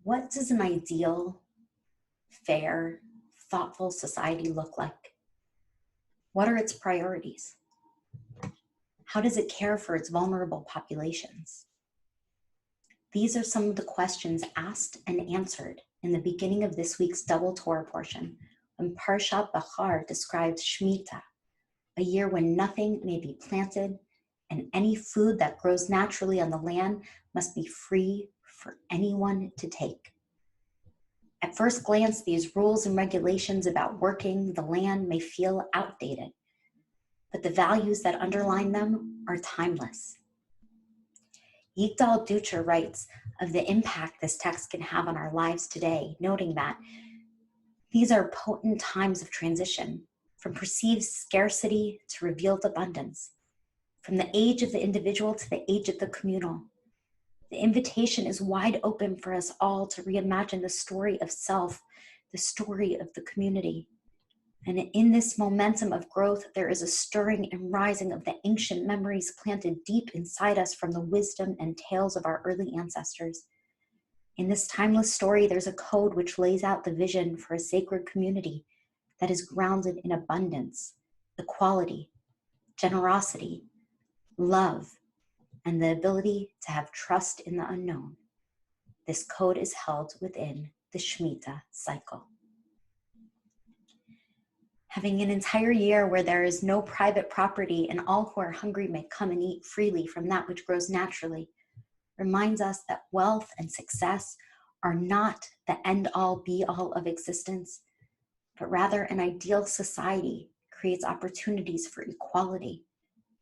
What does an ideal, fair, thoughtful society look like? What are its priorities? How does it care for its vulnerable populations? These are some of the questions asked and answered in the beginning of this week's double Torah portion, when Parshat Bachar describes Shmita, a year when nothing may be planted and any food that grows naturally on the land must be free for anyone to take. At first glance, these rules and regulations about working the land may feel outdated, but the values that underline them are timeless. Yigdal Ducher writes of the impact this text can have on our lives today, noting that these are potent times of transition, from perceived scarcity to revealed abundance, from the age of the individual to the age of the communal. The invitation is wide open for us all to reimagine the story of self, the story of the community. And in this momentum of growth, there is a stirring and rising of the ancient memories planted deep inside us from the wisdom and tales of our early ancestors. In this timeless story, there's a code which lays out the vision for a sacred community that is grounded in abundance, equality, generosity, love, and the ability to have trust in the unknown. This code is held within the Shmita Cycle. Having an entire year where there is no private property and all who are hungry may come and eat freely from that which grows naturally reminds us that wealth and success are not the end-all be-all of existence, but rather an ideal society creates opportunities for equality,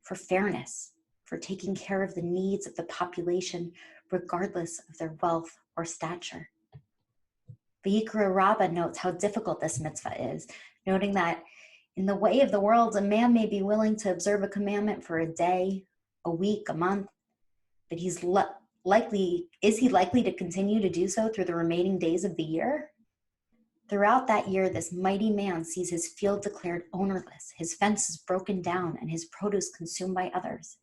for fairness, for taking care of the needs of the population regardless of their wealth or stature. Vayikra Rabbah notes how difficult this mitzvah is, noting that in the way of the world, a man may be willing to observe a commandment for a day, a week, a month, but is he likely to continue to do so through the remaining days of the year? Throughout that year, this mighty man sees his field declared ownerless, his fences broken down, and his produce consumed by others.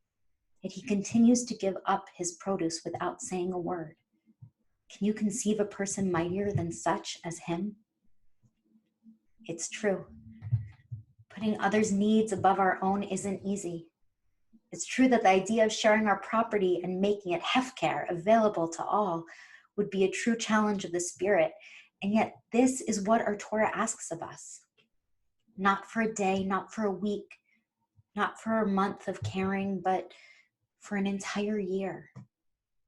Yet he continues to give up his produce without saying a word. Can you conceive a person mightier than such as him? It's true. Putting others' needs above our own isn't easy. It's true that the idea of sharing our property and making it hefker, available to all, would be a true challenge of the spirit. And yet this is what our Torah asks of us. Not for a day, not for a week, not for a month of caring, but for an entire year.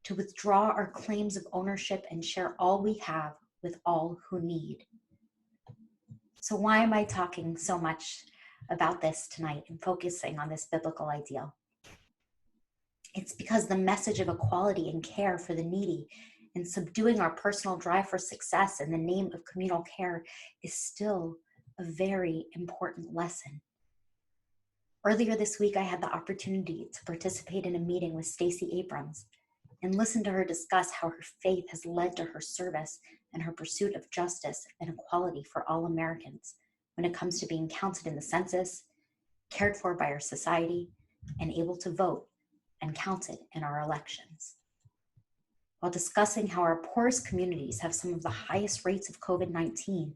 To withdraw our claims of ownership and share all we have with all who need. So why am I talking so much about this tonight and focusing on this biblical ideal? It's because the message of equality and care for the needy and subduing our personal drive for success in the name of communal care is still a very important lesson. Earlier this week, I had the opportunity to participate in a meeting with Stacey Abrams and listen to her discuss how her faith has led to her service and her pursuit of justice and equality for all Americans when it comes to being counted in the census, cared for by our society, and able to vote and counted in our elections. While discussing how our poorest communities have some of the highest rates of COVID-19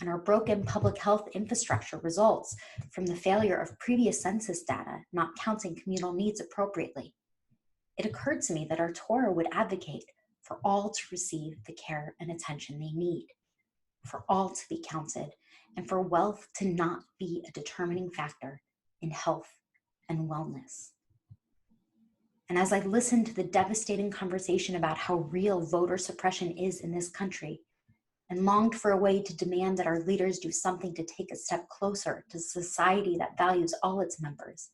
and our broken public health infrastructure results from the failure of previous census data not counting communal needs appropriately, it occurred to me that our Torah would advocate for all to receive the care and attention they need, for all to be counted, and for wealth to not be a determining factor in health and wellness. And as I listened to the devastating conversation about how real voter suppression is in this country, and longed for a way to demand that our leaders do something to take a step closer to a society that values all its members,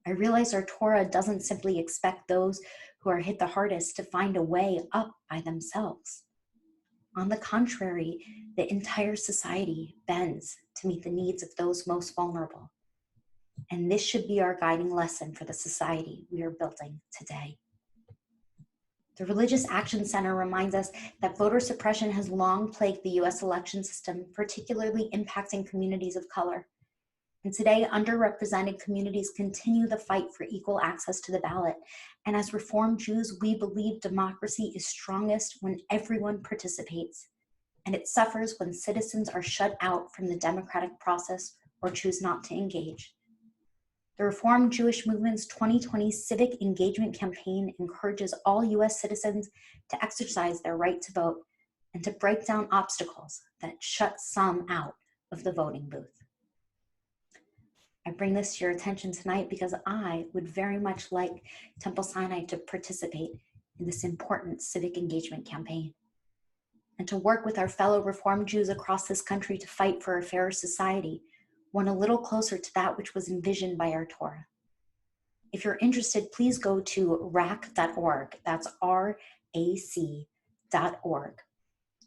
I realized our Torah doesn't simply expect those who are hit the hardest to find a way up by themselves. On the contrary, the entire society bends to meet the needs of those most vulnerable. And this should be our guiding lesson for the society we are building today. The Religious Action Center reminds us that voter suppression has long plagued the U.S. election system, particularly impacting communities of color. And today, underrepresented communities continue the fight for equal access to the ballot. And as Reformed Jews, we believe democracy is strongest when everyone participates. And it suffers when citizens are shut out from the democratic process or choose not to engage. The Reformed Jewish Movement's 2020 Civic Engagement campaign encourages all U.S. citizens to exercise their right to vote and to break down obstacles that shut some out of the voting booth. I bring this to your attention tonight because I would very much like Temple Sinai to participate in this important civic engagement campaign and to work with our fellow Reformed Jews across this country to fight for a fairer society, one a little closer to that which was envisioned by our Torah. If you're interested, please go to rac.org, that's RAC.org,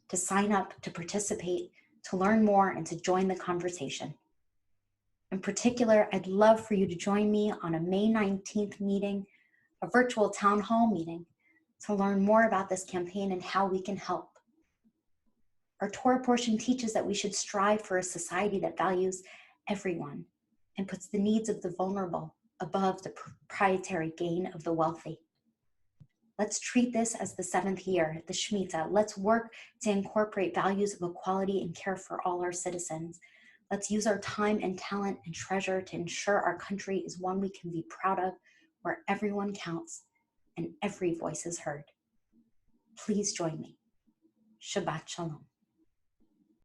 to sign up, to participate, to learn more, and to join the conversation. In particular, I'd love for you to join me on a May 19th meeting, a virtual town hall meeting, to learn more about this campaign and how we can help. Our Torah portion teaches that we should strive for a society that values everyone and puts the needs of the vulnerable above the proprietary gain of the wealthy. Let's treat this as the 7th year, the Shmita. Let's work to incorporate values of equality and care for all our citizens. Let's use our time and talent and treasure to ensure our country is one we can be proud of, where everyone counts and every voice is heard. Please join me. Shabbat Shalom.